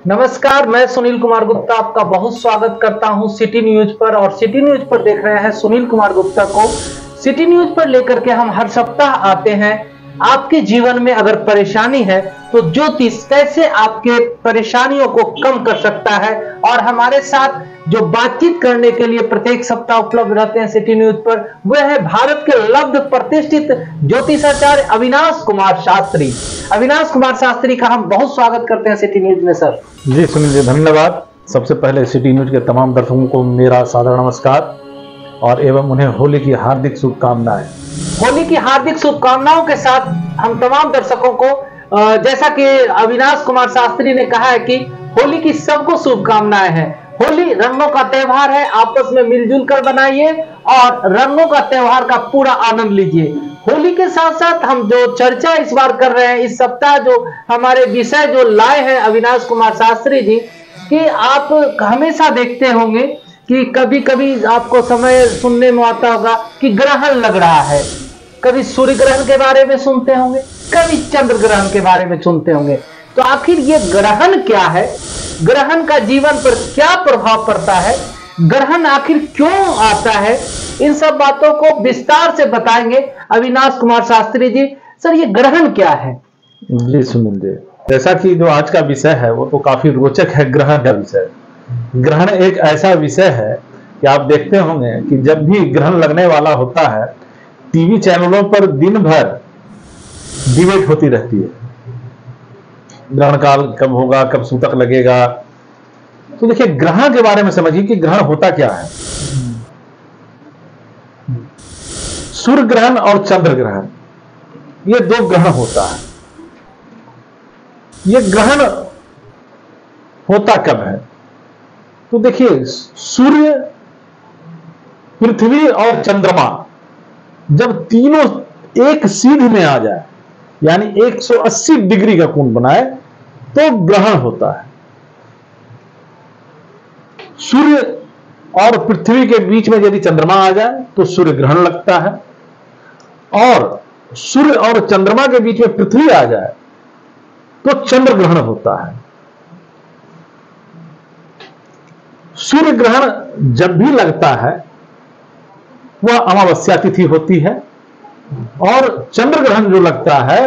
नमस्कार, मैं सुनील कुमार गुप्ता आपका बहुत स्वागत करता हूं सिटी न्यूज पर। और सिटी न्यूज पर देख रहे हैं सुनील कुमार गुप्ता को। सिटी न्यूज पर लेकर के हम हर सप्ताह आते हैं। आपके जीवन में अगर परेशानी है तो ज्योतिष कैसे आपके परेशानियों को कम कर सकता है, और हमारे साथ जो बातचीत करने के लिए प्रत्येक सप्ताह उपलब्ध रहते हैं सिटी न्यूज पर, वह है भारत के लब्ध प्रतिष्ठित ज्योतिषाचार्य अविनाश कुमार शास्त्री। अविनाश कुमार शास्त्री का हम बहुत स्वागत करते हैं सिटी न्यूज में। सर जी सुनील जी, धन्यवाद। सबसे पहले सिटी न्यूज के तमाम दर्शकों को मेरा सादर नमस्कार और एवं उन्हें होली की हार्दिक शुभकामनाएं। होली की हार्दिक शुभकामनाओं के साथ हम तमाम दर्शकों को, जैसा कि अविनाश कुमार शास्त्री ने कहा है कि होली की सबको शुभकामनाएं हैं। होली रंगों का त्योहार है, आपस में मिलजुल कर बनाइए और रंगों का त्योहार का पूरा आनंद लीजिए। होली के साथ साथ हम जो चर्चा इस बार कर रहे हैं, इस सप्ताह जो हमारे विषय जो लाए हैं अविनाश कुमार शास्त्री जी, कि आप हमेशा देखते होंगे कि कभी कभी आपको समय सुनने में आता होगा कि ग्रहण लग रहा है। कभी सूर्य ग्रहण के बारे में सुनते होंगे, कभी चंद्र ग्रहण के बारे में सुनते होंगे। तो आखिर ये ग्रहण क्या है, ग्रहण का जीवन पर क्या प्रभाव पड़ता है, ग्रहण आखिर क्यों आता है, इन सब बातों को विस्तार से बताएंगे अविनाश कुमार शास्त्री जी। सर, ये ग्रहण क्या है? जी सुनील जी, जैसा कि जो आज का विषय है वो तो काफी रोचक है। ग्रहण का विषय, ग्रहण एक ऐसा विषय है कि आप देखते होंगे कि जब भी ग्रहण लगने वाला होता है, टीवी चैनलों पर दिन भर डिबेट होती रहती है। ग्रहण काल कब होगा, कब सूतक लगेगा। तो देखिए, ग्रहण के बारे में समझिए कि ग्रहण होता क्या है। सूर्य ग्रहण और चंद्र ग्रहण, ये दो ग्रहण होता है। ये ग्रहण होता कब है? तो देखिए, सूर्य, पृथ्वी और चंद्रमा जब तीनों एक सीध में आ जाए, यानी 180 डिग्री का कोण बनाए, तो ग्रहण होता है। सूर्य और पृथ्वी के बीच में यदि चंद्रमा आ जाए तो सूर्य ग्रहण लगता है, और सूर्य और चंद्रमा के बीच में पृथ्वी आ जाए तो चंद्र ग्रहण होता है। सूर्य ग्रहण जब भी लगता है वह अमावस्या तिथि होती है, और चंद्र ग्रहण जो लगता है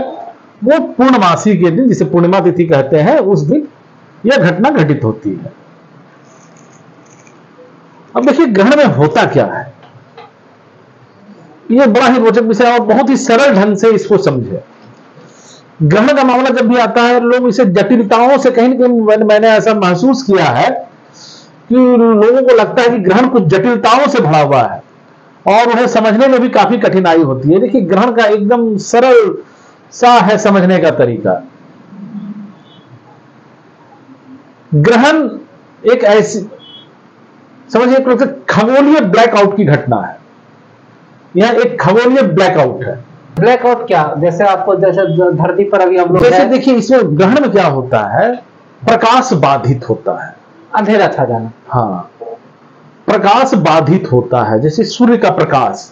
वो पूर्णमासी के दिन, जिसे पूर्णिमा तिथि कहते हैं, उस दिन यह घटना घटित होती है। अब देखिए, ग्रहण में होता क्या है, यह बड़ा ही रोचक विषय और बहुत ही सरल ढंग से इसको समझे। ग्रहण का मामला जब भी आता है, लोग इसे जटिलताओं से, कहीं ना कहीं मैंने ऐसा महसूस किया है कि लोगों को लगता है कि ग्रहण कुछ जटिलताओं से भरा हुआ है और उन्हें समझने में भी काफी कठिनाई होती है। देखिए, ग्रहण का एकदम सरल सा है समझने का तरीका। ग्रहण एक ऐसी, समझिए, खगोलीय ब्लैकआउट की घटना है। यह एक खगोलीय ब्लैकआउट है। ब्लैकआउट क्या? जैसे आपको, जैसे धरती पर अभी हम लोग, जैसे देखिए, इसमें ग्रहण में क्या होता है, प्रकाश बाधित होता है, अंधेरा छा जाना। हाँ, प्रकाश बाधित होता है। जैसे सूर्य का प्रकाश,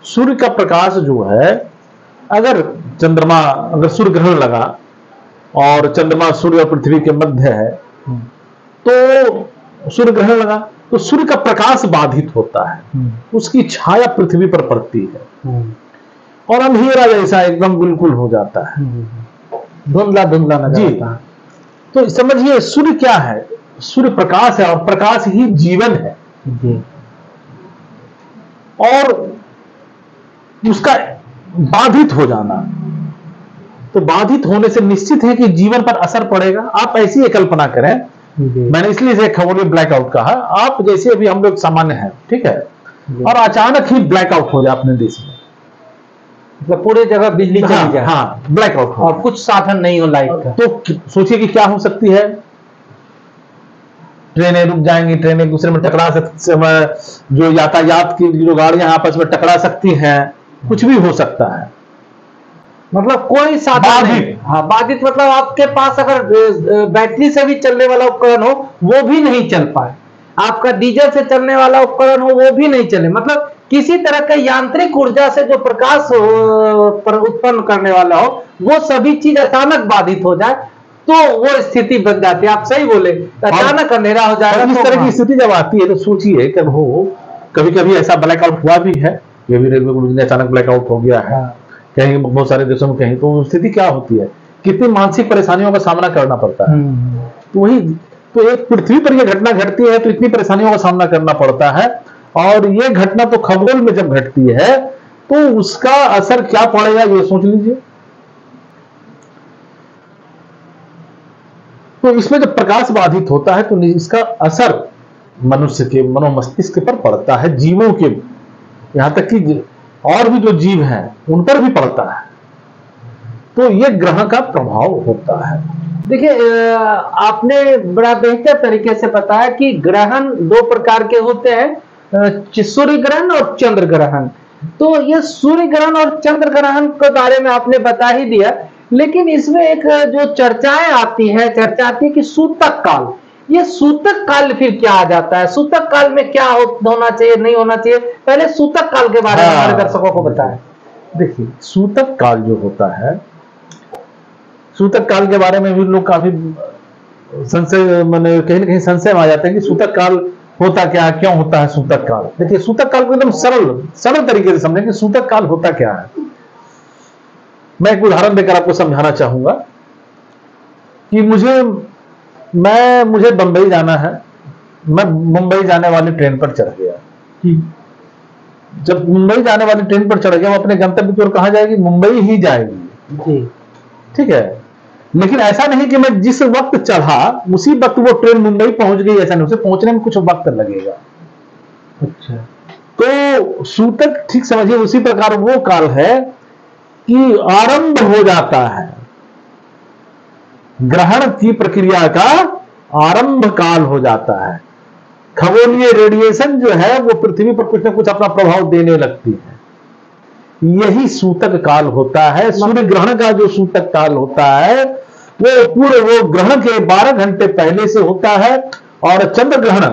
सूर्य का प्रकाश जो है, अगर सूर्य ग्रहण लगा और चंद्रमा सूर्य और पृथ्वी के मध्य है, तो सूर्य ग्रहण लगा तो सूर्य का प्रकाश बाधित होता है, उसकी छाया पृथ्वी पर पड़ती है और अंधेरा जैसा एकदम बिल्कुल हो जाता है, धुंधला धुंधला नजर आता है। तो समझिए, सूर्य क्या है? सूर्य प्रकाश है और प्रकाश ही जीवन है जी। और उसका बाधित हो जाना, तो बाधित होने से निश्चित है कि जीवन पर असर पड़ेगा। आप ऐसी एक कल्पना करें, मैंने इसलिए इसे खगोलीय ब्लैकआउट कहा। आप जैसे अभी हम लोग सामान्य हैं, ठीक है, और अचानक ही ब्लैकआउट हो जाए अपने देश में, मतलब पूरे जगह बिजली चली जाए, हाँ, ब्लैकआउट हो, और कुछ साधन नहीं हो लाइट का, तो सोचिए कि क्या हो सकती है। ट्रेनें रुक जाएंगी, ट्रेनें एक दूसरे में टकरा सकती, जो यातायात की जो गाड़ियां आपस में टकरा सकती हैं, कुछ भी हो सकता है। मतलब कोई साधन नहीं। हाँ, बाधित मतलब आपके पास अगर बैटरी से भी चलने वाला उपकरण हो वो भी नहीं चल पाए, आपका डीजल से चलने वाला उपकरण हो वो भी नहीं चले, मतलब किसी तरह का यांत्रिक ऊर्जा से जो प्रकाश उत्पन्न करने वाला हो वो सभी चीज अचानक बाधित हो जाए, तो वो स्थिति बन जाती है। आप सही बोले, अचानक अंधेरा हो जाएगा। इस तरह की स्थिति जब आती है तो सोचिए कि हो कभी कभी ऐसा ब्लैकआउट हुआ भी है, ये भी रेलवे में अचानक ब्लैकआउट हो गया है कहीं, बहुत सारे देशों में कहीं, तो स्थिति क्या होती है, कितनी मानसिक परेशानियों का सामना करना पड़ता है। तो वही तो एक पृथ्वी पर यह घटना घटती है तो इतनी परेशानियों का सामना करना पड़ता है, और ये घटना तो खगोल में जब घटती है तो उसका असर क्या पड़ेगा ये सोच लीजिए। तो इसमें जब प्रकाश बाधित होता है तो इसका असर मनुष्य के मनोमस्तिष्क पर पड़ता है, जीवों के, यहां तक कि और भी जो जीव हैं उन पर भी पड़ता है। तो ये ग्रहण का प्रभाव होता है। देखिए, आपने बड़ा बेहतर तरीके से बताया कि ग्रहण दो प्रकार के होते हैं, सूर्य ग्रहण और चंद्र ग्रहण। तो ये सूर्य ग्रहण और चंद्र ग्रहण के बारे में आपने बता ही दिया, लेकिन इसमें एक जो चर्चा आती है कि सूतक काल, ये सूतक काल फिर क्या आ जाता है? सूतक काल में क्या होना चाहिए, नहीं होना चाहिए? पहले सूतक काल के बारे में हमारे दर्शकों को बताएं। देखिए, सूतक काल जो होता है, सूतक काल के बारे में भी लोग काफी संशय, मैंने कहीं ना कहीं संशय में आ जाते हैं कि सूतक काल होता क्या, क्यों होता है सूतक काल। देखिए, सूतक काल को एकदम सरल तरीके से समझें कि सूतक काल होता क्या है। मैं एक उदाहरण देकर आपको समझाना चाहूंगा कि मुझे बंबई जाना है, मैं मुंबई जाने वाली ट्रेन पर चढ़ गया। जब मुंबई जाने वाली ट्रेन पर चढ़ गया, वो अपने गंतव्य की ओर कहां जाएगी? मुंबई ही जाएगी। ठीक है, लेकिन ऐसा नहीं कि मैं जिस वक्त चढ़ा उसी वक्त वो ट्रेन मुंबई पहुंच गई, ऐसा नहीं, उसे पहुंचने में कुछ वक्त लगेगा। अच्छा, तो सूतक ठीक समझिए उसी प्रकार वो काल है कि आरंभ हो जाता है, ग्रहण की प्रक्रिया का आरंभ काल हो जाता है। खगोलीय रेडिएशन जो है वो पृथ्वी पर कुछ ना कुछ अपना प्रभाव देने लगती है, यही सूतक काल होता है। सूर्य ग्रहण का जो सूतक काल होता है वो ग्रहण के 12 घंटे पहले से होता है, और चंद्र ग्रहण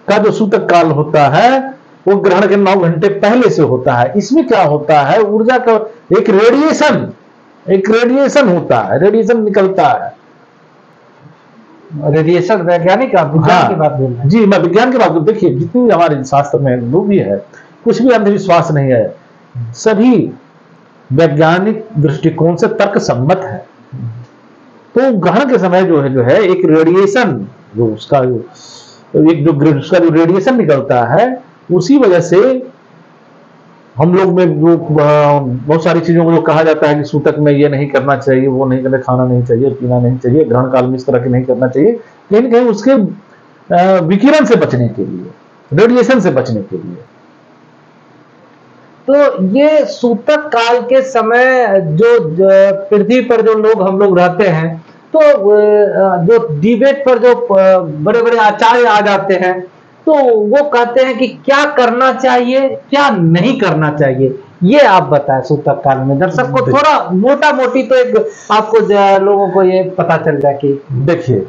का जो सूतक काल होता है वो ग्रहण के 9 घंटे पहले से होता है। इसमें क्या होता है, ऊर्जा का एक रेडिएशन होता है, रेडिएशन निकलता है। रेडिएशन वैज्ञानिक आप विज्ञान की बात बोल रहे हैं? जी, मैं विज्ञान की बात बोल। देखिए, जितनी हमारे शास्त्र में लोग भी है, कुछ भी अंधविश्वास नहीं है, सभी वैज्ञानिक दृष्टिकोण से तर्क सम्मत है। तो ग्रहण के समय जो है एक रेडिएशन, जो उसका जो रेडिएशन निकलता है, उसी वजह से हम लोग में जो बहुत सारी चीजों को जो कहा जाता है कि सूतक में ये नहीं करना चाहिए, वो नहीं करना, खाना नहीं चाहिए, पीना नहीं चाहिए, ग्रहण काल में इस तरह के नहीं करना चाहिए, लेकिन कहीं उसके विकिरण से बचने के लिए, रेडिएशन से बचने के लिए। तो ये सूतक काल के समय जो पृथ्वी पर जो लोग हम लोग रहते हैं, तो जो डिबेट पर जो बड़े बड़े आचार्य आ जाते हैं, तो वो कहते हैं कि क्या करना चाहिए, क्या नहीं करना चाहिए, ये आप बताएं। सूतक काल में दर्शक को थोड़ा मोटा मोटी तो एक आपको लोगों को ये पता चल जाए कि देखिए,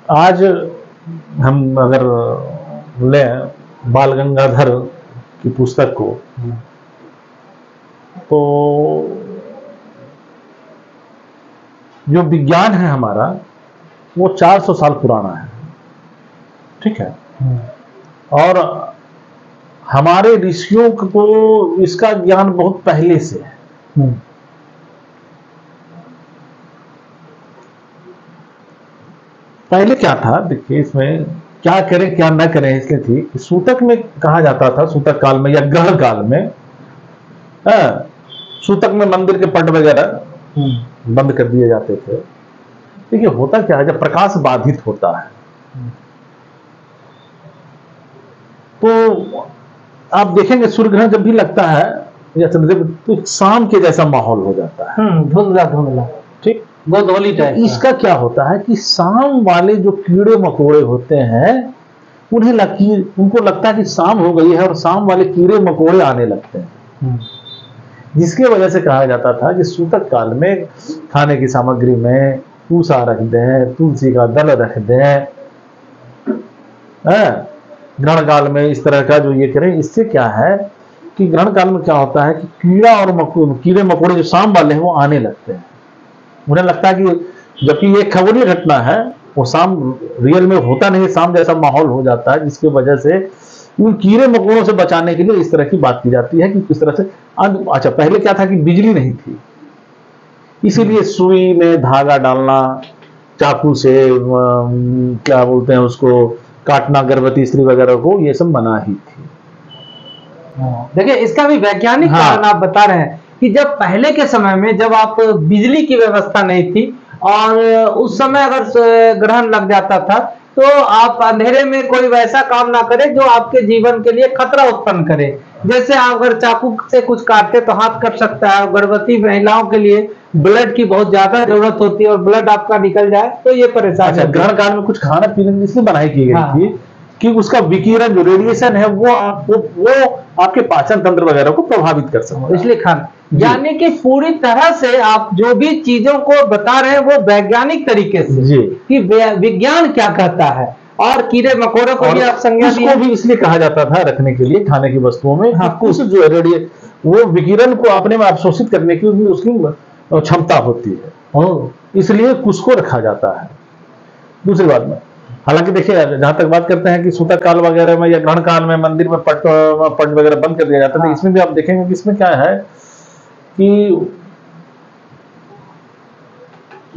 आज हम अगर लें बाल गंगाधर की पुस्तक को, तो जो विज्ञान है हमारा वो 400 साल पुराना है। ठीक है, और हमारे ऋषियों को इसका ज्ञान बहुत पहले से है। पहले क्या था, देखिए, इसमें क्या करें क्या न करें इसलिए थी कि सूतक में कहा जाता था, सूतक काल में या ग्रहण काल में सूतक में मंदिर के पट वगैरह बंद कर दिए जाते थे। देखिए, होता क्या है, जब प्रकाश बाधित होता है तो आप देखेंगे सूर्य ग्रहण जब भी लगता है या चंद्रदेव, तो शाम के जैसा माहौल हो जाता है, धुंधला धुंधला, ठीक, गोधूली टाइप। इसका क्या होता है कि शाम वाले जो कीड़े मकोड़े होते हैं उनको लगता है कि शाम हो गई है, और शाम वाले कीड़े मकोड़े आने लगते हैं, जिसकी वजह से कहा जाता था कि सूतक काल में खाने की सामग्री में पूसा रख दें, तुलसी का दल रख दें, ग्रहण काल में इस तरह का जो ये करें। इससे क्या है कि ग्रहण काल में क्या होता है कि कीड़े मकोड़े जो शाम वाले हैं वो आने लगते हैं, उन्हें लगता है कि जबकि ये खबरी घटना है, वो शाम रियल में होता नहीं, शाम जैसा माहौल हो जाता है, जिसकी वजह से इन कीड़े मकोड़ों से बचाने के लिए इस तरह की बात की जाती है कि किस तरह से। अच्छा, पहले क्या था कि बिजली नहीं थी, इसीलिए सुई में धागा डालना, चाकू से क्या बोलते हैं उसको, काटना गर्भवती स्त्री वगैरह को, ये सब मना ही थी। देखिए, इसका भी वैज्ञानिक कारण आप बता रहे हैं कि जब पहले के समय में जब आप बिजली की व्यवस्था नहीं थी और उस समय अगर ग्रहण लग जाता था तो आप अंधेरे में कोई वैसा काम ना करे जो आपके जीवन के लिए खतरा उत्पन्न करे। जैसे आप अगर चाकू से कुछ काटते तो हाथ कट सकता है, गर्भवती महिलाओं के लिए ब्लड की बहुत ज्यादा जरूरत होती है और ब्लड आपका निकल जाए तो ये परेशानी। अच्छा, ग्रहण काल में कुछ खाना पीने की इसलिए बनाई की गई थी कि उसका विकिरण जो रेडिएशन है वो आपके पाचन तंत्र वगैरह को प्रभावित कर सकता है, इसलिए खाना। यानी कि पूरी तरह से आप जो भी चीजों को बता रहे हैं वो वैज्ञानिक तरीके से कि विज्ञान क्या कहता है, और कीड़े मकोड़े को भी आप संज्ञा उसको भी इसलिए कहा जाता था रखने के लिए खाने की वस्तुओं में। हाँ, कुछ जो रेडिए वो विकिरण को अपने में अवशोषित करने की उसकी क्षमता होती है, इसलिए कुछ को रखा जाता है। दूसरी बात में, हालांकि देखिए जहां तक बात करते हैं कि सूतक काल वगैरह में या ग्रहण काल में मंदिर में पट वगैरह बंद कर दिया जाता है, इसमें भी आप देखेंगे कि इसमें क्या है कि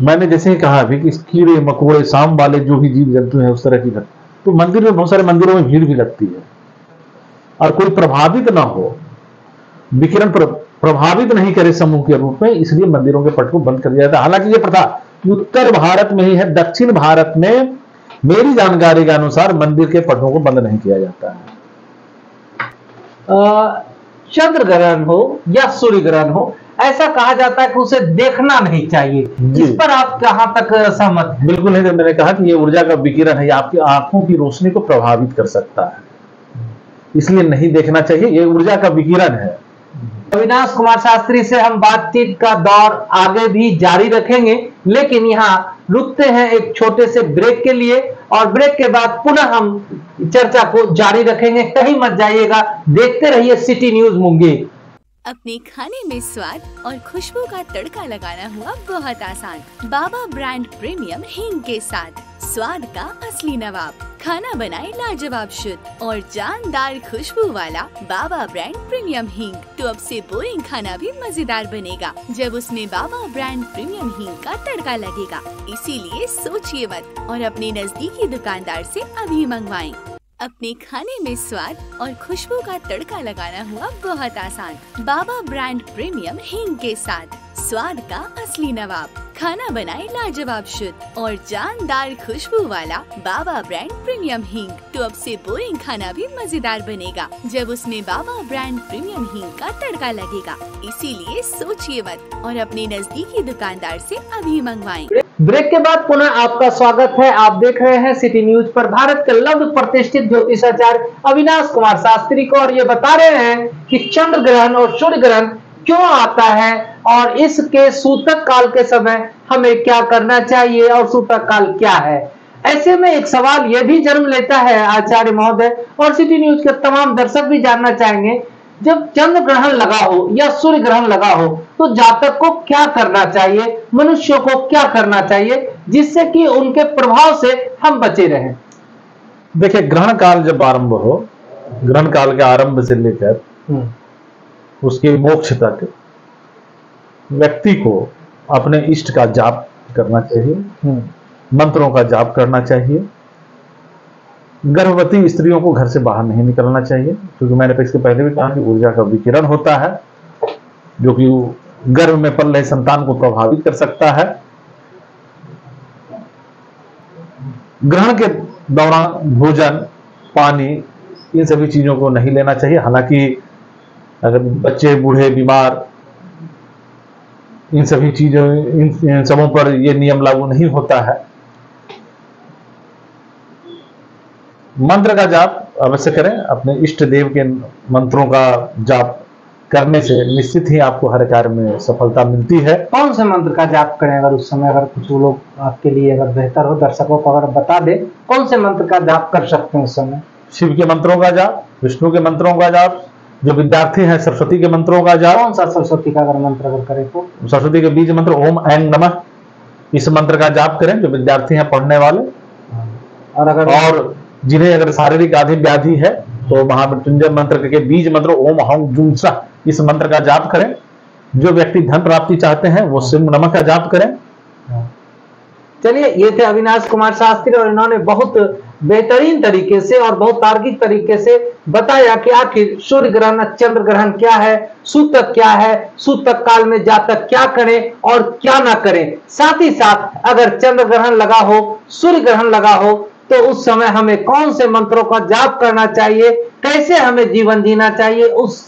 मैंने जैसे ही कहा अभी कि कीड़े मकोड़े सांप वाले जो भी जीव जंतु हैं उस तरह की घटना, तो मंदिर में बहुत सारे मंदिरों में भीड़ भी लगती है और कोई प्रभावित ना हो, विकिरण प्रभावित नहीं करे समूह के रूप में, इसलिए मंदिरों के पट को बंद कर दिया जाता है। हालांकि ये प्रथा उत्तर भारत में ही है, दक्षिण भारत में मेरी जानकारी के अनुसार मंदिर के पटों को बंद नहीं किया जाता है। चंद्र ग्रहण हो या सूर्य ग्रहण हो, ऐसा कहा जाता है कि उसे देखना नहीं चाहिए, इस पर आप कहां तक सहमत हैं? बिल्कुल नहीं, मैंने कहा कि ये ऊर्जा का विकिरण है, आपकी आंखों की रोशनी को प्रभावित कर सकता है, इसलिए नहीं देखना चाहिए, ये ऊर्जा का विकिरण है। अविनाश कुमार शास्त्री से हम बातचीत का दौर आगे भी जारी रखेंगे, लेकिन यहाँ रुकते हैं एक छोटे से ब्रेक के लिए, और ब्रेक के बाद पुनः हम चर्चा को जारी रखेंगे। कहीं मत जाइएगा, देखते रहिए सिटी न्यूज मुंगेर। अपने खाने में स्वाद और खुशबू का तड़का लगाना हुआ बहुत आसान। बाबा ब्रांड प्रीमियम हींग के साथ स्वाद का असली नवाब, खाना बनाए लाजवाब शुद्ध और जानदार खुशबू वाला बाबा ब्रांड प्रीमियम हींग। तो अब से बोरिंग खाना भी मजेदार बनेगा जब उसमें बाबा ब्रांड प्रीमियम हींग का तड़का लगेगा। इसीलिए सोचिए मत और अपने नजदीकी दुकानदार से अभी मंगवाएं। अपने खाने में स्वाद और खुशबू का तड़का लगाना हुआ बहुत आसान। बाबा ब्रांड प्रीमियम हींग के साथ स्वाद का असली नवाब, खाना बनाए लाजवाब शुद्ध और जानदार खुशबू वाला बाबा ब्रांड प्रीमियम हींग। तो अब से बोरिंग खाना भी मजेदार बनेगा जब उसमें बाबा ब्रांड प्रीमियम हींग का तड़का लगेगा। इसीलिए सोचिए मत और अपने नजदीकी दुकानदार से अभी मंगवाएं। ब्रेक के बाद पुनः आपका स्वागत है। आप देख रहे हैं सिटी न्यूज पर भारत के लब्ध प्रतिष्ठित ज्योतिषाचार्य अविनाश कुमार शास्त्री को, और ये बता रहे हैं कि चंद्र ग्रहण और सूर्य ग्रहण क्यों आता है और इसके सूतक काल के समय हमें क्या करना चाहिए और सूतक काल क्या है। ऐसे में एक सवाल यह भी जन्म लेता है आचार्य महोदय, और सिटी न्यूज के तमाम दर्शक भी जानना चाहेंगे, जब चंद्र ग्रहण लगा हो या सूर्य ग्रहण लगा हो तो जातक को क्या करना चाहिए, मनुष्यों को क्या करना चाहिए जिससे कि उनके प्रभाव से हम बचे रहें। देखिए, ग्रहण काल जब आरंभ हो, ग्रहण काल के आरंभ से लेकर उसके मोक्ष तक व्यक्ति को अपने इष्ट का जाप करना चाहिए, मंत्रों का जाप करना चाहिए। गर्भवती स्त्रियों को घर से बाहर नहीं निकलना चाहिए, क्योंकि मैंने इसके पहले भी कहा कि ऊर्जा का विकिरण होता है जो कि गर्भ में पल रहे संतान को प्रभावित कर सकता है। ग्रहण के दौरान भोजन, पानी, इन सभी चीजों को नहीं लेना चाहिए। हालांकि अगर बच्चे, बूढ़े, बीमार, इन सभी चीजों, इन सबों पर यह नियम लागू नहीं होता है। मंत्र का जाप अवश्य करें, अपने इष्ट देव के मंत्रों का जाप करने से निश्चित ही आपको हर कार्य में सफलता मिलती है। कौन से मंत्र का जाप करें, अगर उस समय अगर कुछ लोग आपके लिए अगर बेहतर हो, दर्शकों को अगर बता दे कौन से मंत्र का जाप कर सकते हैं उस समय? शिव के मंत्रों का जाप, विष्णु के मंत्रों का जाप, जो विद्यार्थी हैं सरस्वती के मंत्रों का जाप। कौन सा सरस्वती का अगर मंत्र अगर करें तो? सरस्वती के बीज मंत्र ओम ऐं नमः, इस मंत्र का जाप करें, जो विद्यार्थी हैं पढ़ने वाले, और जिन्हें अगर शारीरिक आदि व्याधि है तो महामृत्युंजय मंत्र के बीज मंत्र ओम हंग जूं सह, इस मंत्र का जाप करें। जो व्यक्ति धन प्राप्ति चाहते हैं वो सिंह नमक का जाप करें। चलिए, ये थे अविनाश कुमार शास्त्री और इन्होंने बहुत बेहतरीन तरीके से और बहुत तार्किक तरीके से बताया कि आखिर सूर्य ग्रहण, चंद्र ग्रहण क्या है, सूतक क्या है, सूतक काल में जातक क्या करें और क्या ना करें। साथ ही साथ अगर चंद्र ग्रहण लगा हो, सूर्य ग्रहण लगा हो, तो उस समय हमें कौन से मंत्रों का जाप करना चाहिए, कैसे हमें जीवन जीना चाहिए उस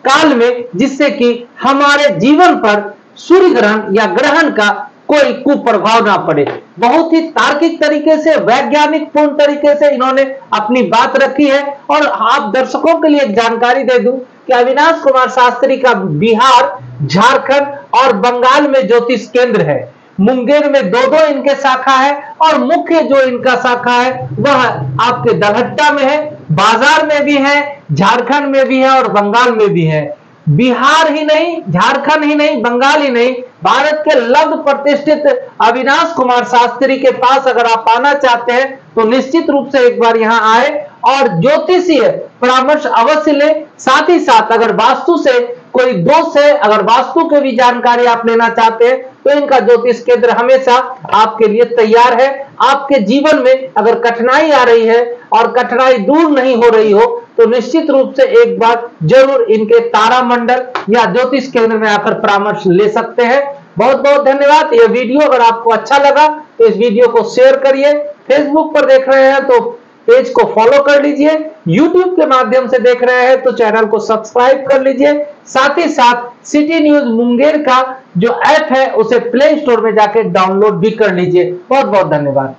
काल में, जिससे कि हमारे जीवन पर सूर्य ग्रहण या ग्रहण का कोई कुप्रभाव ना पड़े। बहुत ही तार्किक तरीके से, वैज्ञानिक पूर्ण तरीके से इन्होंने अपनी बात रखी है। और आप दर्शकों के लिए एक जानकारी दे दूं कि अविनाश कुमार शास्त्री का बिहार, झारखंड और बंगाल में ज्योतिष केंद्र है। मुंगेर में दो इनके शाखा है और मुख्य जो इनका शाखा है वह आपके दलहट्टा में है, बाजार में भी है, झारखंड में भी है और बंगाल में भी है। बिहार ही नहीं, झारखंड ही नहीं, बंगाल ही नहीं, भारत के लब्ध प्रतिष्ठित अविनाश कुमार शास्त्री के पास अगर आप आना चाहते हैं तो निश्चित रूप से एक बार यहाँ आए और ज्योतिषीय परामर्श अवश्य ले। साथ ही साथ अगर वास्तु से कोई दोष है, अगर वास्तु की भी जानकारी आप लेना चाहते हैं तो इनका ज्योतिष केंद्र हमेशा आपके लिए तैयार है। आपके जीवन में अगर कठिनाई आ रही है और कठिनाई दूर नहीं हो रही हो तो निश्चित रूप से एक बार जरूर इनके तारा मंडल या ज्योतिष केंद्र में आकर परामर्श ले सकते हैं। बहुत बहुत धन्यवाद। यह वीडियो अगर आपको अच्छा लगा तो इस वीडियो को शेयर करिए। फेसबुक पर देख रहे हैं तो पेज को फॉलो कर लीजिए, यूट्यूब के माध्यम से देख रहे हैं तो चैनल को सब्सक्राइब कर लीजिए। साथ ही साथ सिटी न्यूज मुंगेर का जो ऐप है उसे प्ले स्टोर में जाकर डाउनलोड भी कर लीजिए। बहुत बहुत धन्यवाद।